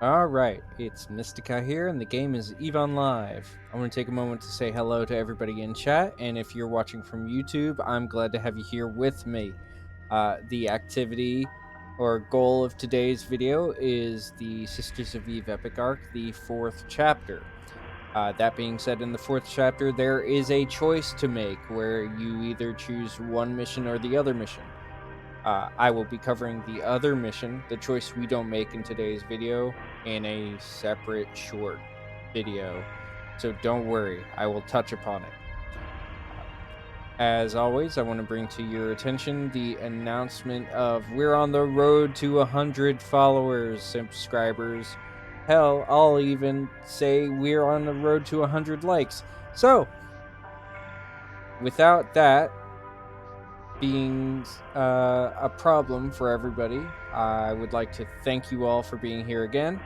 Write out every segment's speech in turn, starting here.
Alright, it's Mystica here, and the game is eveonline. I want to take a moment to say hello to everybody in chat, and if you're watching from YouTube, I'm glad to have you here with me. The activity or goal of today's video is the Sisters of Eve epic arc, the 4th chapter. That being said, in the 4th chapter, there is a choice to make where you either choose one mission or the other mission. I will be covering the other mission, the choice we don't make in today's video, in a separate short video. So don't worry, I will touch upon it. As always, I want to bring to your attention the announcement of we're on the road to 100 followers, subscribers. Hell, I'll even say we're on the road to 100 likes. So, without that being a problem for everybody, I would like to thank you all for being here again.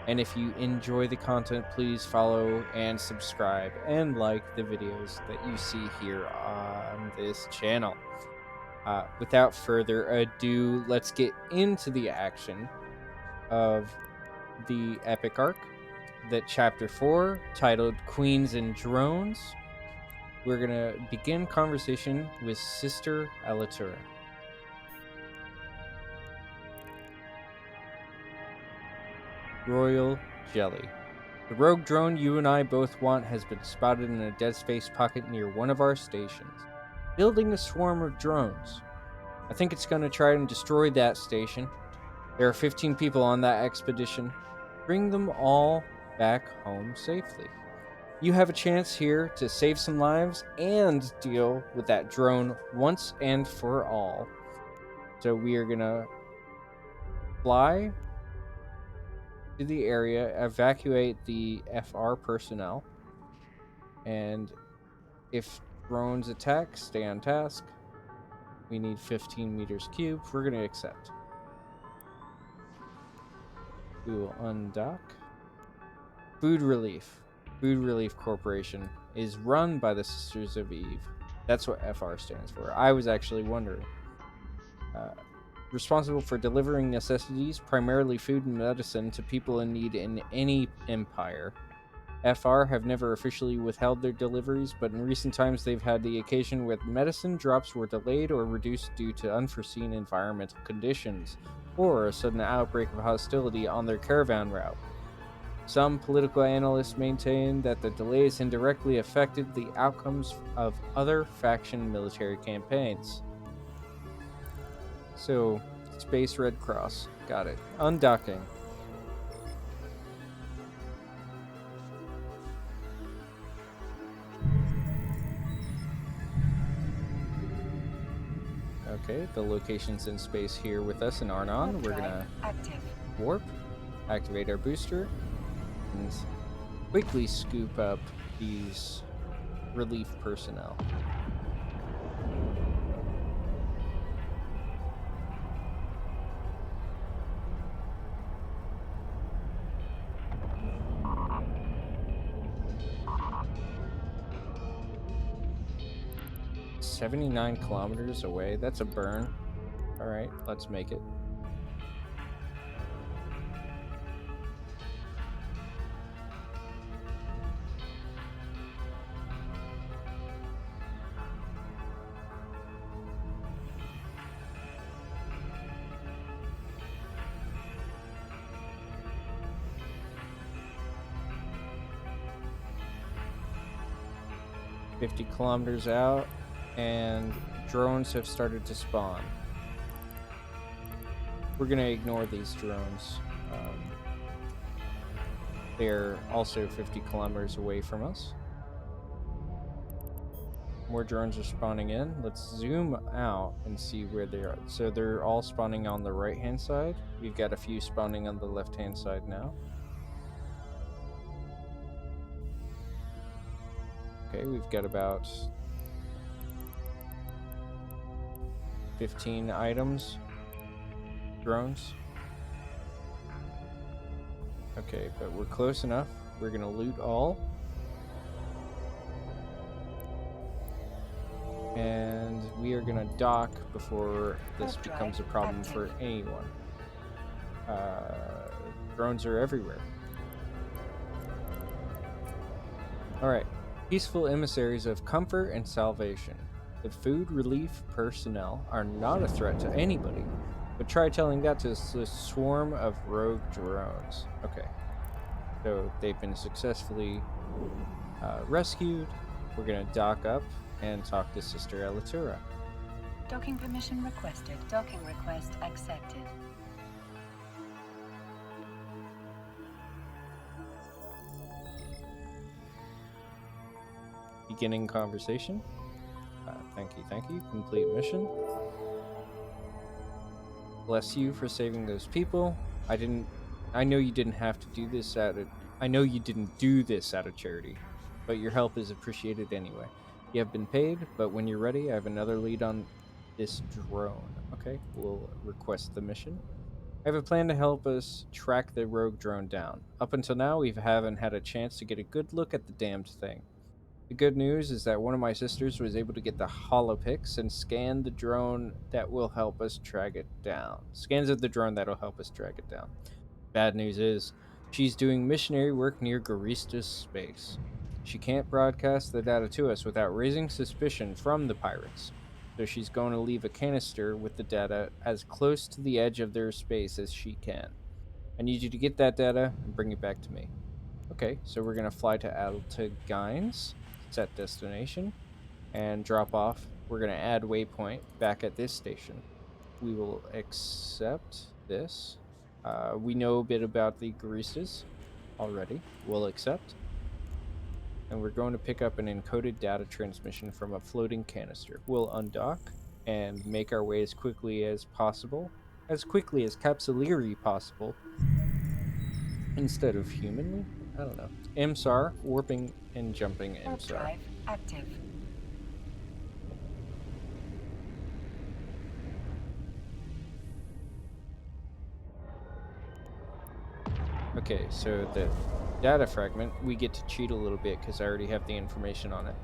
And if you enjoy the content, please follow and subscribe and like the videos that you see here on this channel. Without further ado, let's get into the action of the epic arc, that chapter 4, titled Queens and Drones. We're going to begin conversation with Sister Alitrra. Royal Jelly. The rogue drone you and I both want has been spotted in a dead space pocket near one of our stations, building a swarm of drones. I think it's going to try and destroy that station. There are 15 people on that expedition. Bring them all back home safely. You have a chance here to save some lives and deal with that drone once and for all. So we are going to fly to the area, evacuate the FR personnel, and if drones attack, stay on task. We need 15 meters cubed. We're going to accept. We will undock. Food Relief. Food Relief Corporation is run by the Sisters of Eve. That's what FR stands for. I was actually wondering. Responsible for delivering necessities, primarily food and medicine, to people in need in any empire. FR have never officially withheld their deliveries, but in recent times they've had the occasion where medicine drops were delayed or reduced due to unforeseen environmental conditions, or a sudden outbreak of hostility on their caravan route. Some political analysts maintain that the delays indirectly affected the outcomes of other faction military campaigns. So, Space Red Cross. Got it. Undocking. Okay, the location's in space here with us in Arnon. We're gonna warp, activate our booster, and quickly scoop up these relief personnel. "79 kilometers away. That's a burn. Alright, let's make it. "50 kilometers out, and drones have started to spawn. We're going to ignore these drones. They're also 50 kilometers away from us. More drones are spawning in. Let's zoom out and see where they are. So they're all spawning on the right-hand side. We've got a few spawning on the left-hand side now. Okay, we've got about 15 items. Drones. Okay, but we're close enough. We're gonna loot all. And we are gonna dock before this becomes a problem for anyone. drones are everywhere. Alright. Peaceful emissaries of comfort and salvation. The food relief personnel are not a threat to anybody, but try telling that to the swarm of rogue drones. Okay. So they've been successfully rescued. We're going to dock up and talk to Sister Alitrra. Docking permission requested. Docking request accepted. Beginning conversation. Thank you. Complete mission. Bless you for saving those people. I know you didn't have to do this I know you didn't do this out of charity, but your help is appreciated anyway. You have been paid, but when you're ready, I have another lead on this drone. Okay, we'll request the mission. I have a plan to help us track the rogue drone down. Up until now, we haven't had a chance to get a good look at the damned thing. The good news is that one of my sisters was able to get the holopics and scan the drone that will help us track it down. Scans of the drone that'll help us track it down. Bad news is, she's doing missionary work near Garista's space. She can't broadcast the data to us without raising suspicion from the pirates. So she's going to leave a canister with the data as close to the edge of their space as she can. I need you to get that data and bring it back to me. Okay, so we're going to fly to Altagines, set destination, and drop off. We're going to add waypoint back at this station. We will accept this. We know a bit about the Garistas already. We'll accept. And we're going to pick up an encoded data transmission from a floating canister. We'll undock and make our way as quickly as possible, as quickly as Capsuleer possible, instead of humanly. I don't know. MSAR, warping and jumping MSAR. Drive active. Okay, so the data fragment, we get to cheat a little bit because I already have the information on it.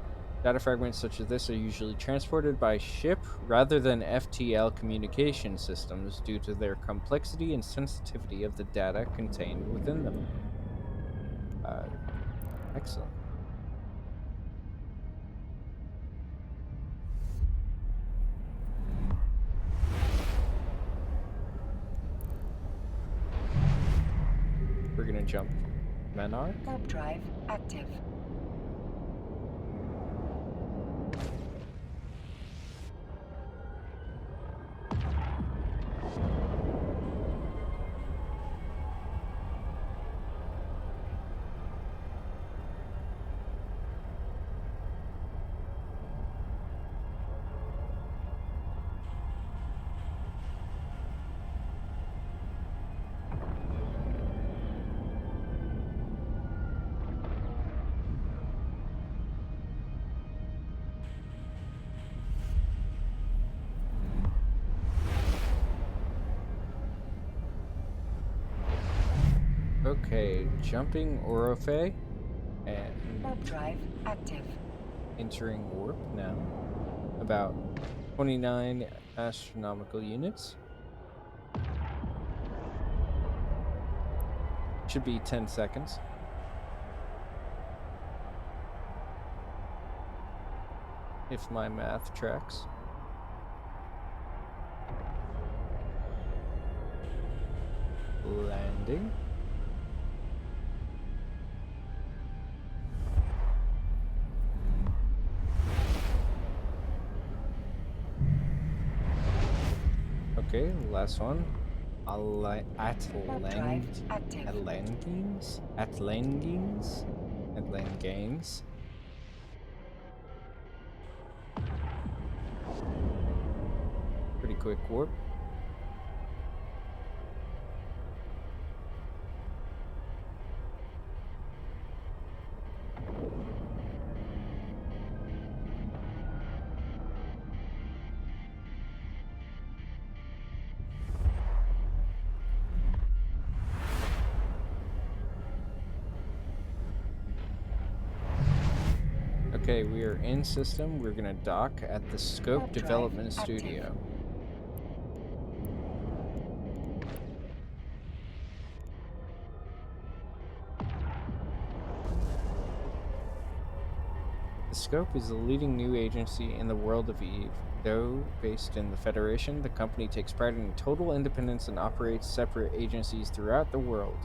Data fragments such as this are usually transported by ship rather than FTL communication systems due to their complexity and sensitivity of the data contained within them. Excellent. We're gonna jump Menarch. Warp drive active. Okay, jumping Orofe and Warp drive active. entering warp now. About 29 astronomical units. Should be 10 seconds. If my math tracks. Landing. Okay, last one. Atlanganes. Pretty quick warp. Okay, we are in system. We're gonna dock at the Scope Development Studio. Scope is the leading new agency in the world of Eve. Though based in the Federation, the company takes pride in total independence and operates separate agencies throughout the world,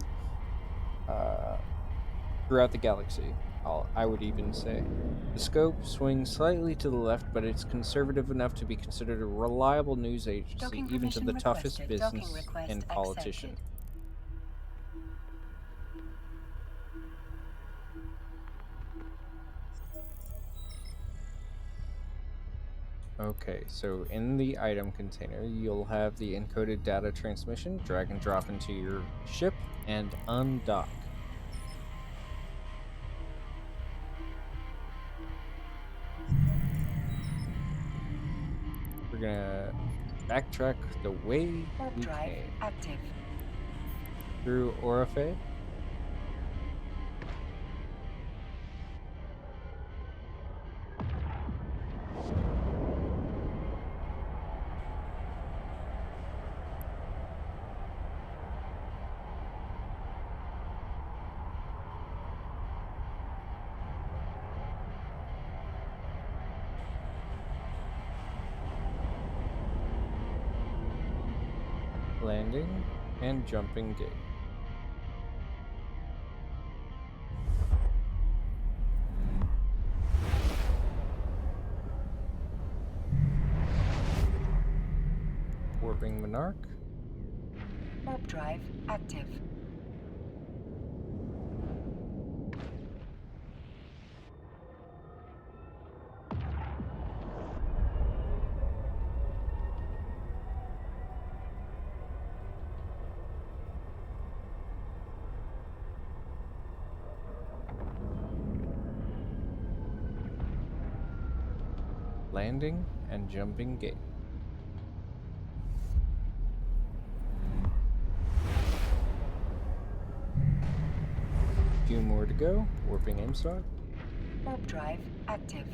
throughout the galaxy. I would even say. The Scope swings slightly to the left, but it's conservative enough to be considered a reliable news agency, Docking even to permission the toughest requested. Docking business request and politician. accepted. Okay, so in the item container, you'll have the encoded data transmission, drag and drop into your ship, and undock. We're gonna backtrack the way Warp we drive came active. through Orphe. Landing and jumping gate. Warping Monarch. Warp drive active. Landing and jumping gate. Few more to go. Warping aim slot. Warp drive active.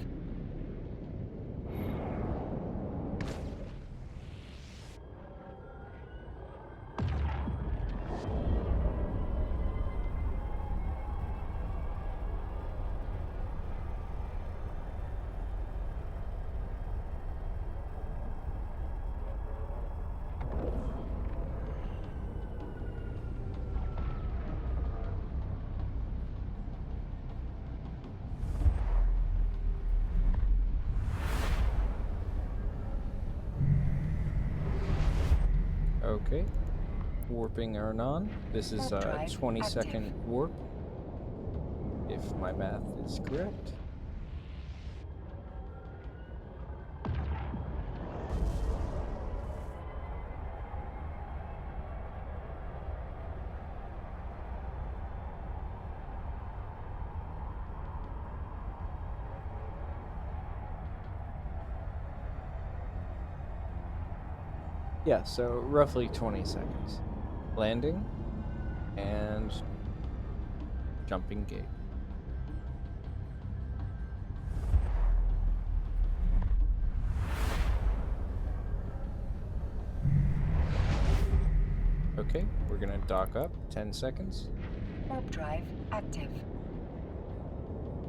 Okay. Warping Arnon. This is Warp a drive 20-second active. warp, if my math is correct. Yeah, so roughly 20 seconds. Landing and jumping gate. Okay, we're gonna dock up 10 seconds. Warp drive active.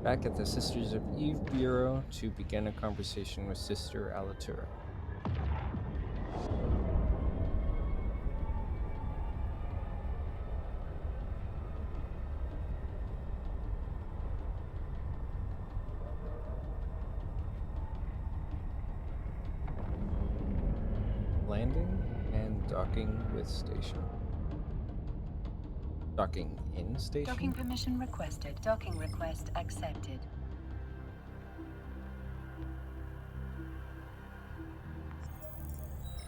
Back at the Sisters of Eve Bureau to begin a conversation with Sister Alitrra. Landing and docking with station. Docking in station? Docking permission requested. Docking request accepted.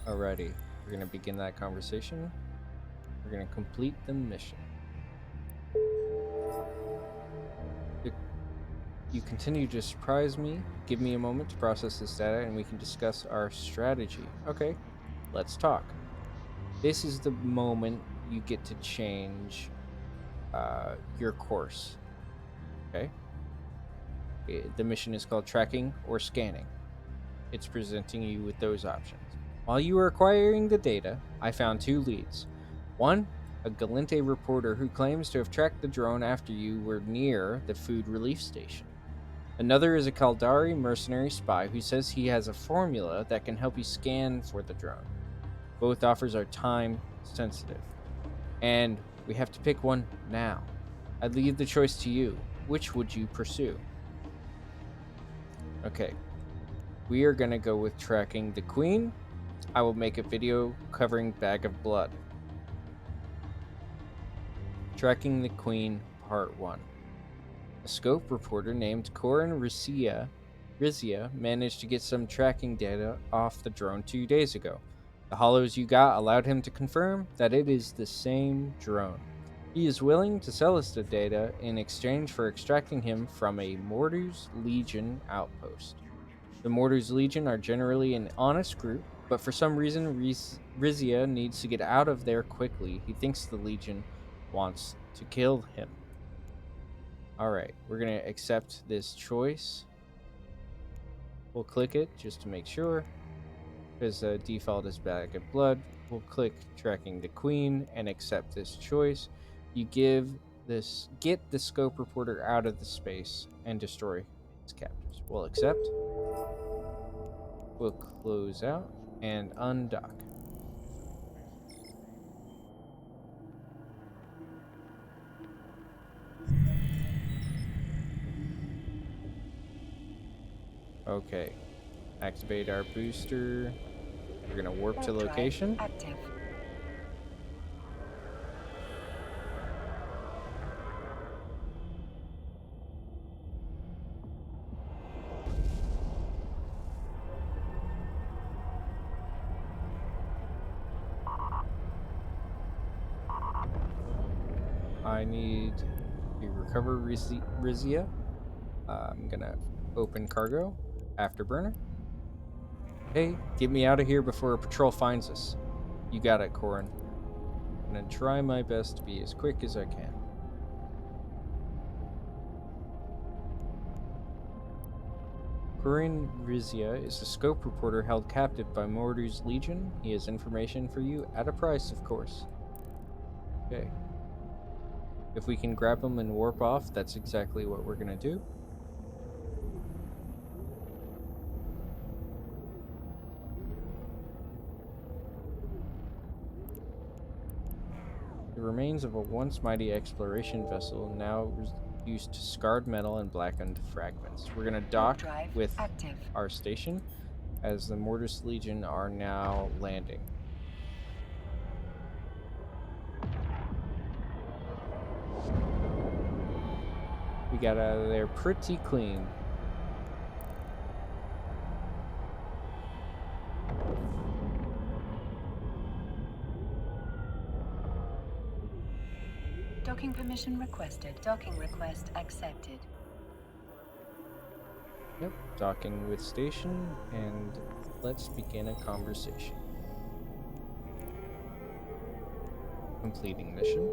Alrighty, we're gonna begin that conversation. We're gonna complete the mission. You continue to surprise me. Give me a moment to process this data and we can discuss our strategy. Okay, let's talk. This is the moment you get to change your course. Okay? The mission is called tracking or scanning. It's presenting you with those options. While you were acquiring the data, I found two leads. One, a Galente reporter who claims to have tracked the drone after you were near the food relief station. Another is a Kaldari mercenary spy who says he has a formula that can help you scan for the drone. Both offers are time sensitive, and we have to pick one now. I'd leave the choice to you. Which would you pursue? Okay, we are gonna go with tracking the queen. I will make a video covering Bag of Blood. Tracking the Queen, Part 1. A scope reporter named Corin Rizia managed to get some tracking data off the drone 2 days ago. The hollows you got allowed him to confirm that it is the same drone. He is willing to sell us the data in exchange for extracting him from a Mordu's Legion outpost. The Mordu's Legion are generally an honest group, but for some reason Rizia needs to get out of there quickly. He thinks the Legion wants to kill him. Alright, we're going to accept this choice. We'll click it just to make sure, because the default is Bag of Blood. We'll click Tracking the Queen and accept this choice. You get the scope reporter out of the space and destroy its captors. We'll accept. We'll close out and undock. Okay, activate our booster. We're gonna warp to location. Active. I need to recover Rizia. I'm gonna open cargo, afterburner. Hey, get me out of here before a patrol finds us. You got it, Corin. I'm gonna try my best to be as quick as I can. Corin Rizia is a scope reporter held captive by Mordu's Legion. He has information for you at a price, of course. Okay. If we can grab him and warp off, that's exactly what we're gonna do. The remains of a once mighty exploration vessel, now reduced to scarred metal and blackened fragments. We're gonna dock with our station, as the Mortis Legion are now landing. We got out of there pretty clean. Docking permission requested. Docking request accepted. Yep, docking with station, and let's begin a conversation. Completing mission.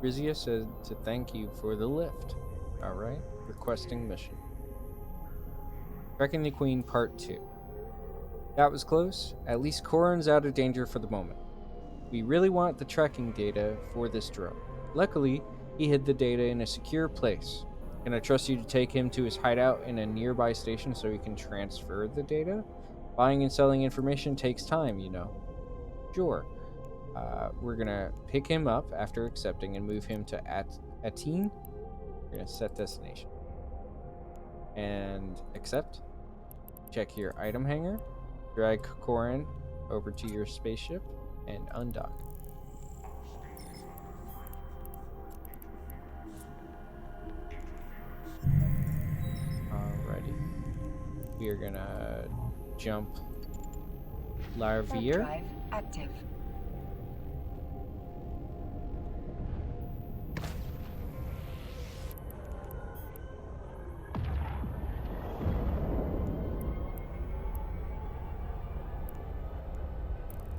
Rizia said to thank you for the lift. Alright, requesting mission. Tracking the Queen Part 2. That was close. At least Corin's out of danger for the moment. We really want the tracking data for this drone. Luckily, he hid the data in a secure place. Can I trust you to take him to his hideout in a nearby station so he can transfer the data? Buying and selling information takes time, you know. Sure. We're gonna pick him up after accepting and move him to Atene. We're gonna set destination. And accept. Check your item hanger. Drag Corin over to your spaceship and undock. Alrighty. We are gonna jump Larvier. Drive active.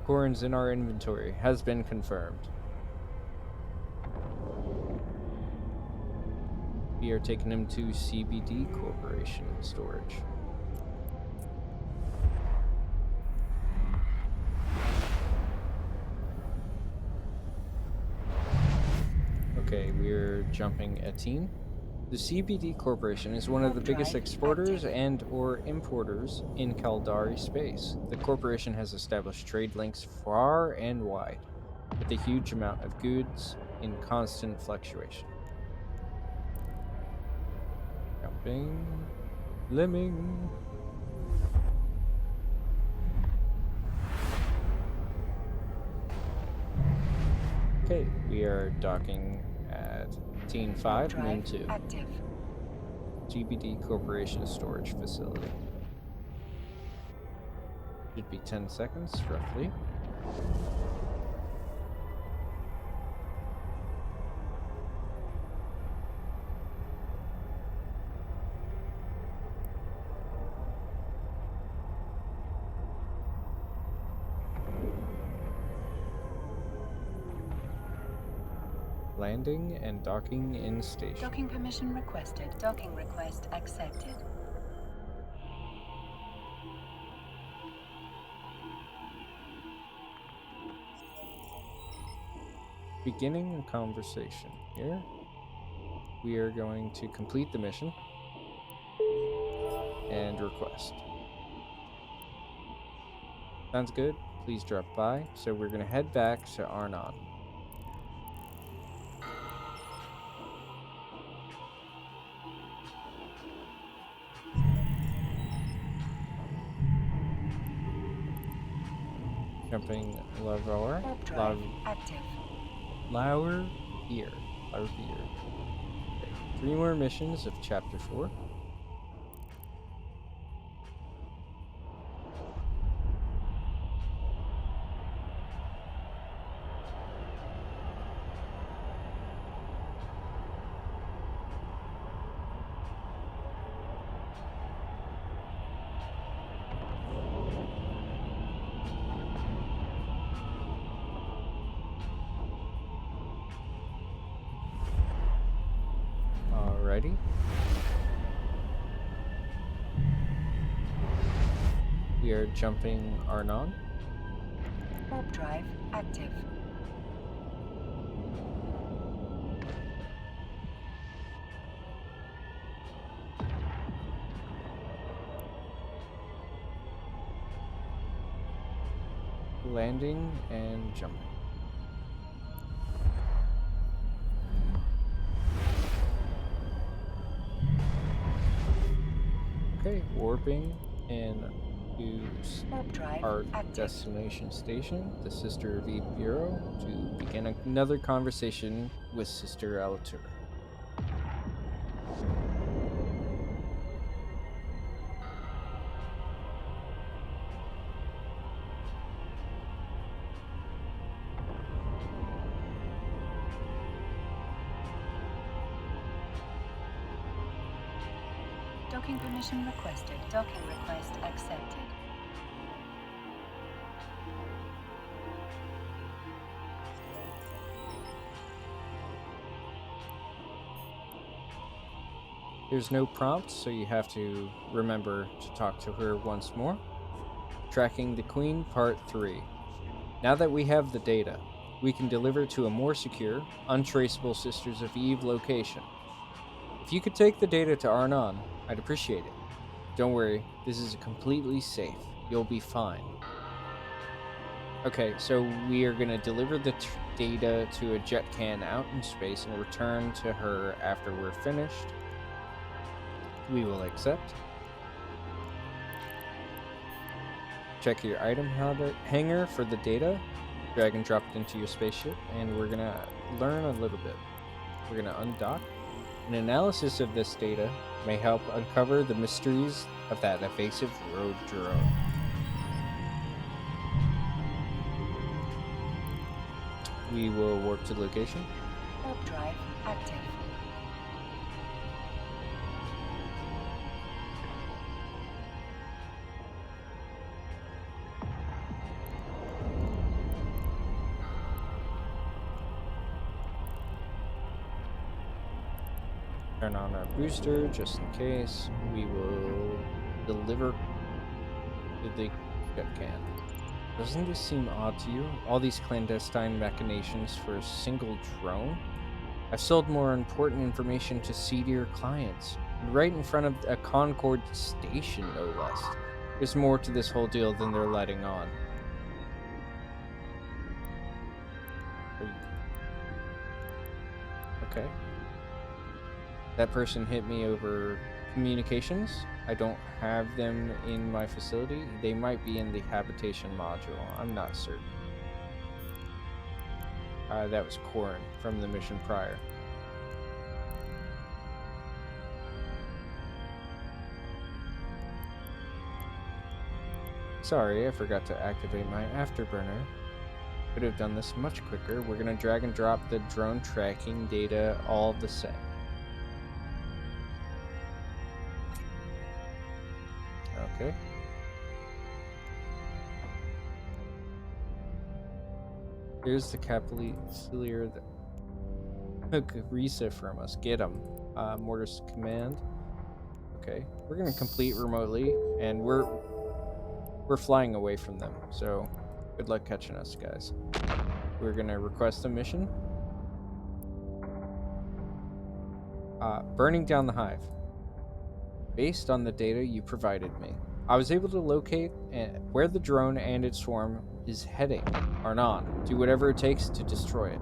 Corin's in our inventory. Has been confirmed. We are taking him to CBD Corporation storage. Okay, we're jumping Atene. The CBD Corporation is one of the Warp biggest drive exporters active. and or importers in Caldari space. The corporation has established trade links far and wide, with a huge amount of goods in constant fluctuation. Jumping. Lemming. Okay, we are docking at Scene 5, Moon Drive 2, active. GBD Corporation Storage Facility. Should be 10 seconds, roughly. Landing and docking in station. Docking permission requested. Docking request accepted. Beginning a conversation here. We are going to complete the mission and request. Sounds good. Please drop by. So we're going to head back to Arnon. Jumping Lavar. Warp drive active. Lower here. Lower here. Okay. 3 more missions of Chapter 4. Alrighty. We are jumping Arnon. Warp drive active. Landing and jumping. Okay, warping into Warp drive our active. destination station, the Sister of Eve Bureau, to begin another conversation with Sister Alitrra. Docking permission requested. Docking request accepted. There's no prompt, so you have to remember to talk to her once more. Tracking the Queen, Part 3. Now that we have the data, we can deliver to a more secure, untraceable Sisters of Eve location. If you could take the data to Arnon, I'd appreciate it. Don't worry, this is completely safe. You'll be fine. Okay, so we are going to deliver the data to a jet can out in space and return to her after we're finished. We will accept. Check your item hanger for the data. Drag and drop it into your spaceship, and we're going to learn a little bit. We're going to undock. An analysis of this data may help uncover the mysteries of that evasive rogue drone. We will warp to the location. Warp drive active. Turn on our booster just in case. We will deliver to the jet can. Doesn't this seem odd to you? All these clandestine machinations for a single drone? I've sold more important information to seedier clients, and right in front of a Concord station, no less. There's more to this whole deal than they're letting on. Okay. That person hit me over communications. I don't have them in my facility. They might be in the habitation module. I'm not certain. That was Corin from the mission prior. Sorry, I forgot to activate my afterburner. Could have done this much quicker. We're gonna drag and drop the drone tracking data all the same. Okay. Here's the Capsuleer that took Risa from us. Get him. Mortis command. Okay. We're gonna complete remotely, and we're flying away from them. So good luck catching us, guys. We're gonna request a mission. Burning down the hive. Based on the data you provided me, I was able to locate where the drone and its swarm is heading, or not. Do whatever it takes to destroy it.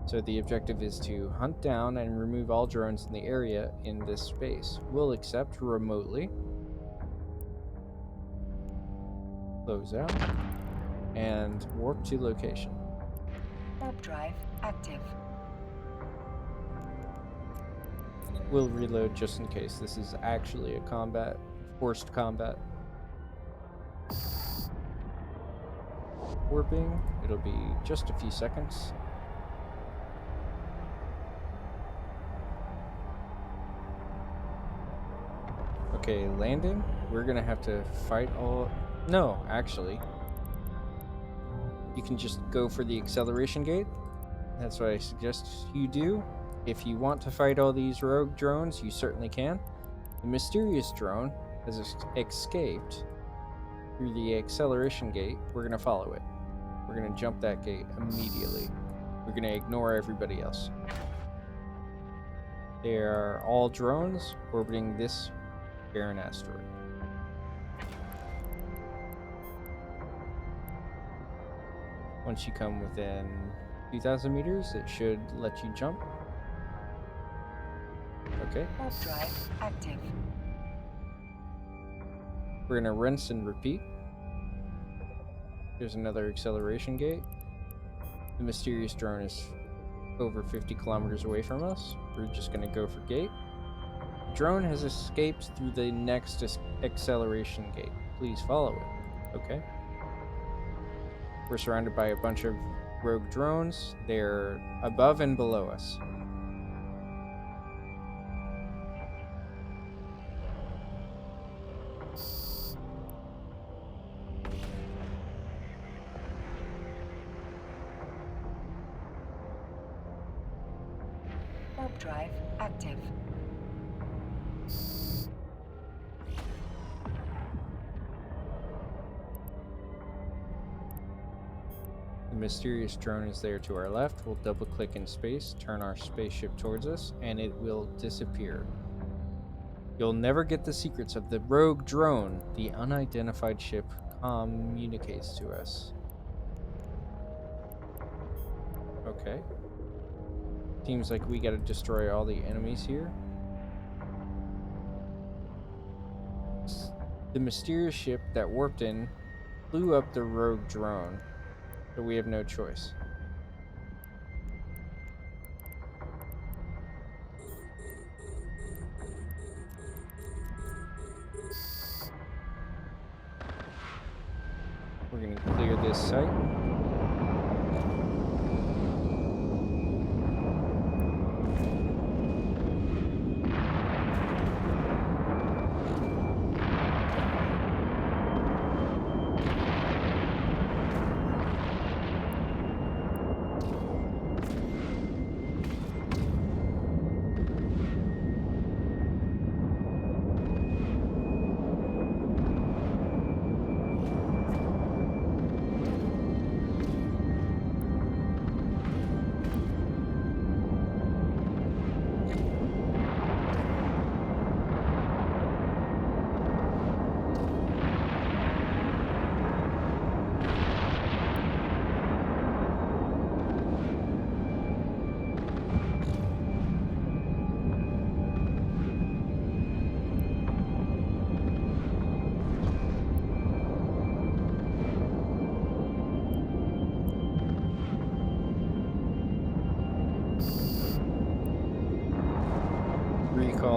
So the objective is to hunt down and remove all drones in the area in this space. We'll accept remotely. Close out. And warp to location. Warp drive active. We'll reload just in case this is actually a forced combat. Warping. It'll be just a few seconds. Okay, landing. We're gonna have to fight all... No, actually. You can just go for the acceleration gate. That's what I suggest you do. If you want to fight all these rogue drones, you certainly can. The mysterious drone has escaped through the acceleration gate. We're gonna follow it. We're gonna jump that gate immediately. We're gonna ignore everybody else. They are all drones orbiting this barren asteroid. Once you come within 2,000 meters, it should let you jump. Okay. Warp drive active. We're gonna rinse and repeat. There's another acceleration gate. The mysterious drone is over 50 kilometers away from us. We're just gonna go for gate. The drone has escaped through the next acceleration gate. Please follow it. Okay. We're surrounded by a bunch of rogue drones. They're above and below us. Warp drive active. The mysterious drone is there to our left. We'll double click in space, turn our spaceship towards us, and it will disappear. You'll never get the secrets of the rogue drone. The unidentified ship communicates to us. Okay. Seems like we gotta destroy all the enemies here. The mysterious ship that warped in flew up the rogue drone, so we have no choice. We're gonna clear this site.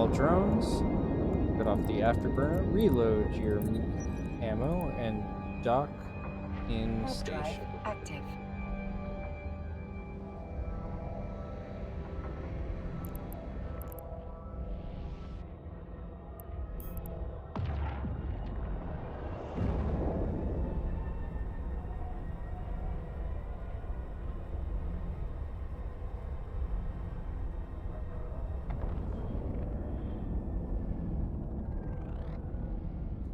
all drones. Cut off the afterburner. Reload your ammo and dock in Warp drive station. active.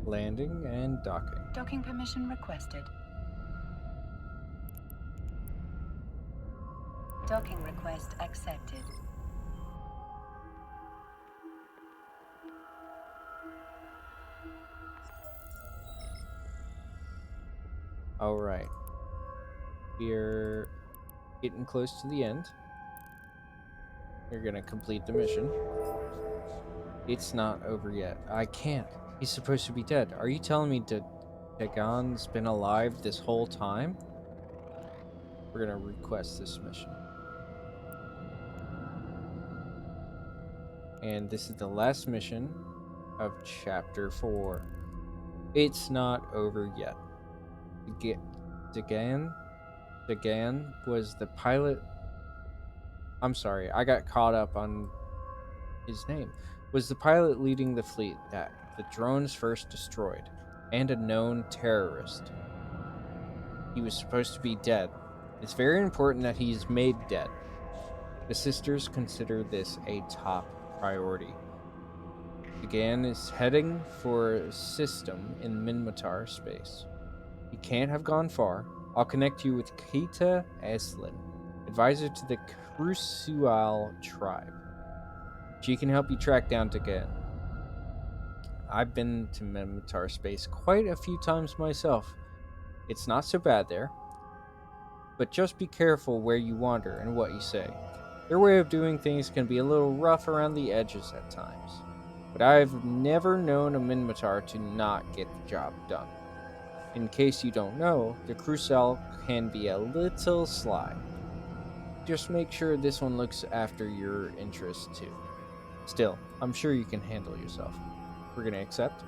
Landing and docking. Docking permission requested. Docking request accepted. All right. We're getting close to the end. We're going to complete the mission. It's not over yet. I can't. He's supposed to be dead. Are you telling me Dagon's been alive this whole time? We're going to request this mission. And this is the last mission of Chapter 4. It's not over yet. Dagan was the pilot. I'm sorry, I got caught up on his name. Was the pilot leading the fleet that the drones first destroyed, and a known terrorist. He was supposed to be dead. It's very important that he's made dead. The sisters consider this a top priority. Dagan is heading for a system in Minmatar space. He can't have gone far. I'll connect you with Kita Eslin, advisor to the Crucial tribe. She can help you track down Dagan. I've been to Minmatar space quite a few times myself. It's not so bad there, but just be careful where you wander and what you say. Their way of doing things can be a little rough around the edges at times, but I've never known a Minmatar to not get the job done. In case you don't know, the Crucial can be a little sly. Just make sure this one looks after your interests too. Still, I'm sure you can handle yourself. We're going to accept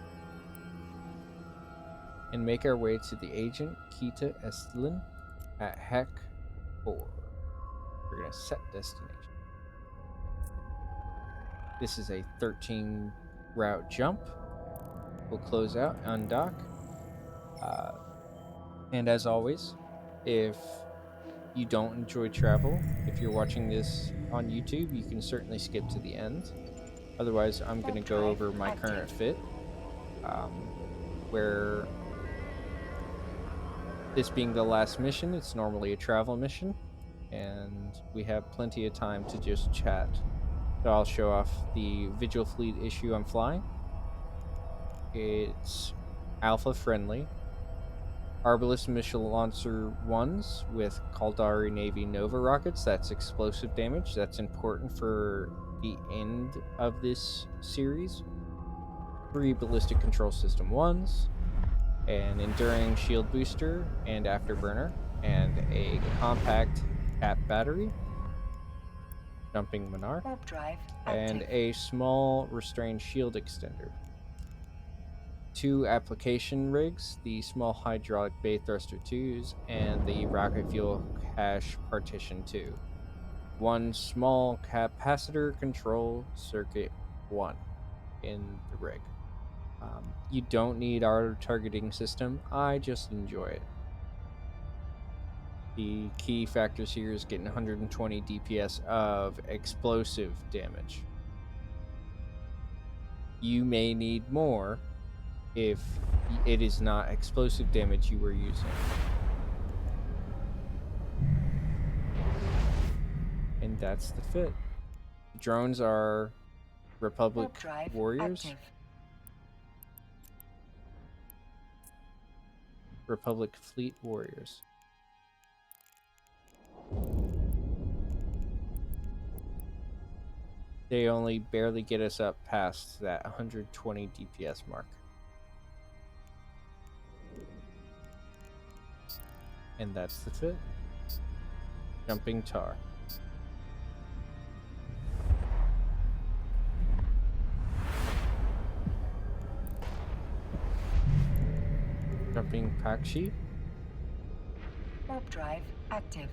and make our way to the agent Kita Estlin at Heck 4. We're going to set destination. This is a 13 route jump. We'll close out, undock. And as always, if you don't enjoy travel, if you're watching this on YouTube, you can certainly skip to the end. Otherwise, I'm going to go over my current fit, where this being the last mission, it's normally a travel mission, and we have plenty of time to just chat. So I'll show off the Vigil Fleet issue I'm flying. It's alpha friendly. Arbalest missile launcher 1s with Caldari Navy Nova rockets. That's explosive damage. That's important for the end of this series. 3 ballistic control system 1s, an enduring shield booster and afterburner, and a compact cap battery, jumping monarch, Warp drive and active. a small restrained shield extender. 2 application rigs, the small hydraulic bay thruster 2s, and the rocket fuel cache partition 2. 1 small capacitor control circuit 1 in the rig. You don't need our targeting system. I just enjoy it. The key factors here is getting 120 DPS of explosive damage. You may need more if it is not explosive damage you were using. And that's the fit. The drones are Republic Warp drive warriors. active. Republic fleet warriors. They only barely get us up past that 120 DPS mark. And that's the fit. Jumping tar. warping pack sheet. Warp drive active.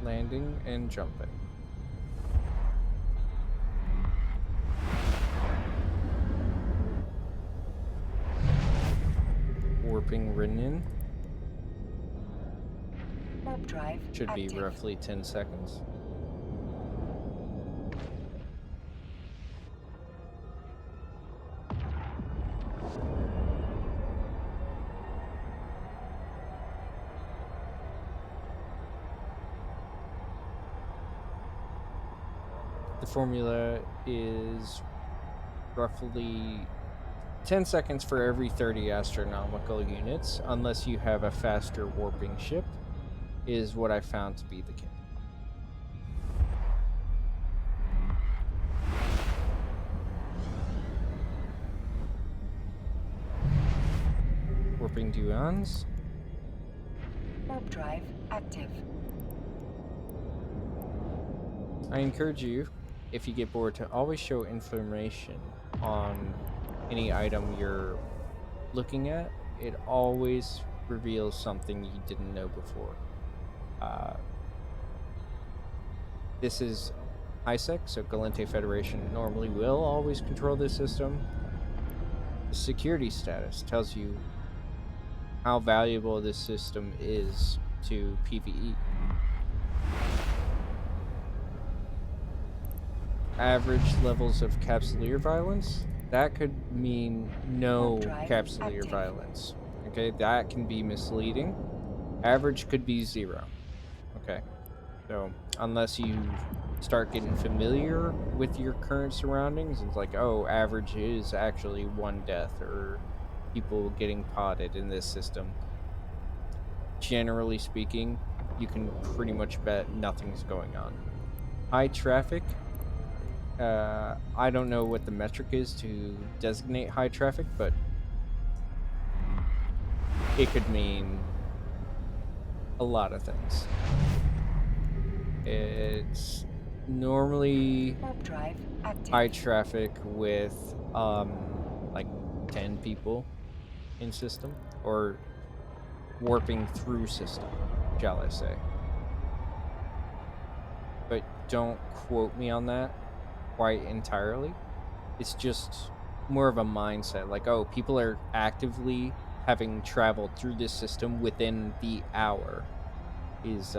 Landing and jumping. Warping Rinnin. Warp drive Should be active. roughly 10 seconds. The formula is roughly 10 seconds for every 30 astronomical units, unless you have a faster warping ship, is what I found to be the case. Warping duons. Warp drive active. I encourage you, if you get bored, to always show information on any item you're looking at. It always reveals something you didn't know before. This is ISEC, so Galente Federation normally will always control this system. The security status tells you how valuable this system is to PVE. Average levels of Capsuleer violence, that could mean no Capsuleer violence. Okay, that can be misleading. Average could be 0. Okay, so unless you start getting familiar with your current surroundings, it's like, oh, average is actually 1 death or people getting potted in this system. Generally speaking, you can pretty much bet nothing's going on. High traffic, I don't know what the metric is to designate high traffic, but it could mean a lot of things. It's normally high traffic with like 10 people in system, or warping through system, shall I say. But don't quote me on that quite entirely. It's just more of a mindset, like, oh, people are actively having traveled through this system within the hour is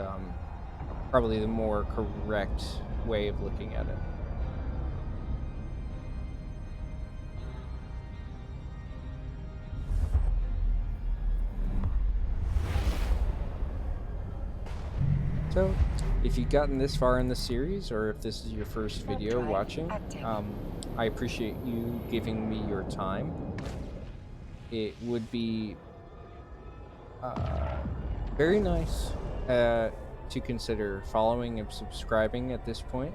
probably the more correct way of looking at it. So, if you've gotten this far in the series, or if this is your first video watching, I appreciate you giving me your time. It would be very nice to consider following and subscribing at this point.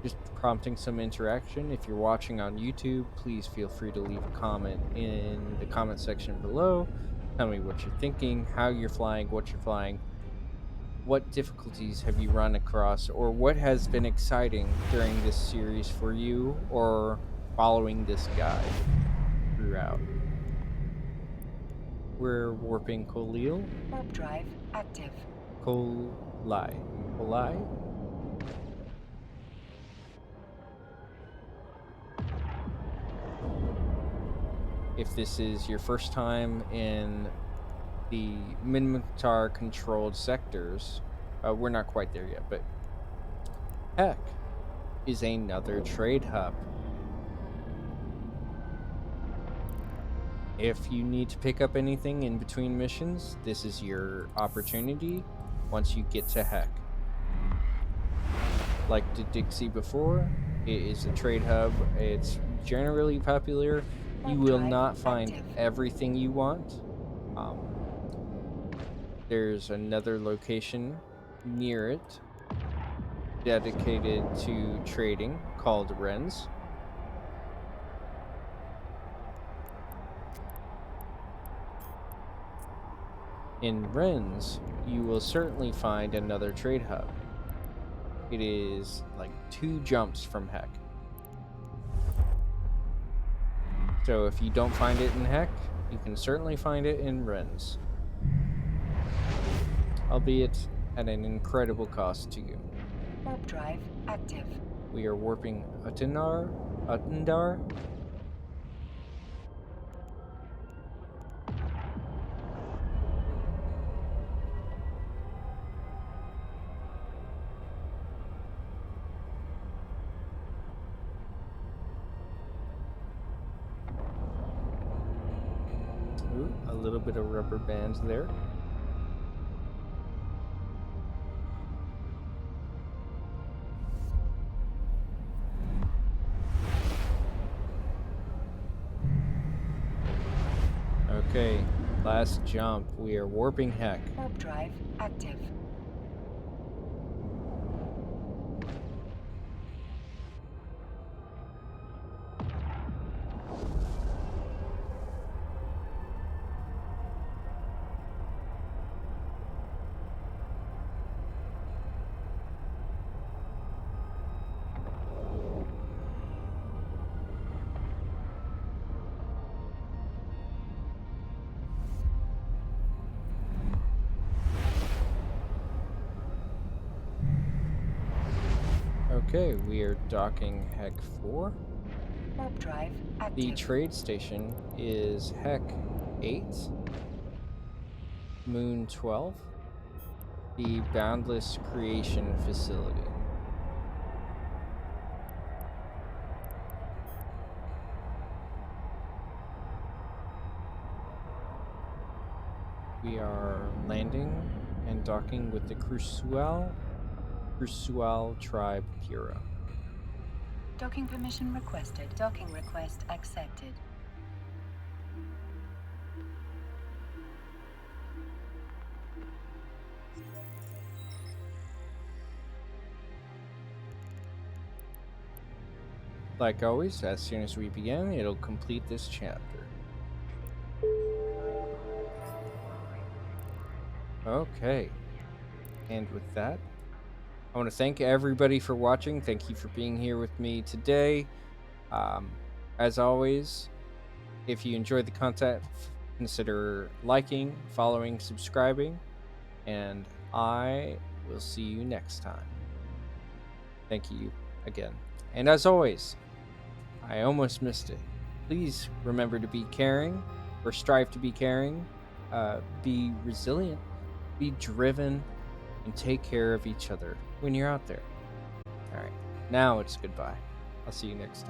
Just prompting some interaction. If you're watching on YouTube, please feel free to leave a comment in the comment section below. Tell me what you're thinking, how you're flying, what you're flying. What difficulties have you run across, or what has been exciting during this series for you, or following this guide throughout? We're warping Kolil. Warp drive active. Kolai. If this is your first time in the Minmatar controlled sectors, we're not quite there yet, but Heck is another trade hub. If you need to pick up anything in between missions, this is your opportunity once you get to Heck. Like Dixie before, it is a trade hub. It's generally popular. You will not find everything you want. There's another location near it dedicated to trading called Wrens. In Wrens, you will certainly find another trade hub. It is like 2 jumps from Heck. So if you don't find it in Heck, you can certainly find it in Wrens. Albeit at an incredible cost to you. Warp drive active. We are warping Utendar. Ooh, a little bit of rubber bands there. Okay, last jump. We are warping Heck. Warp drive active. Okay, we are docking Heck 4. Warp drive active. The trade station is Heck 8, Moon 12, the Boundless Creation Facility. We are landing and docking with the Crusual Tribe Bureau. Docking permission requested. Docking request accepted. Like always, as soon as we begin, it'll complete this chapter. Okay, and with that, I want to thank everybody for watching. Thank you for being here with me today. As always, if you enjoyed the content, consider liking, following, subscribing, and I will see you next time. Thank you again. And as always, I almost missed it. Please remember to be caring, or strive to be caring, be resilient, be driven, and take care of each other when you're out there. All right, now it's goodbye. I'll see you next time.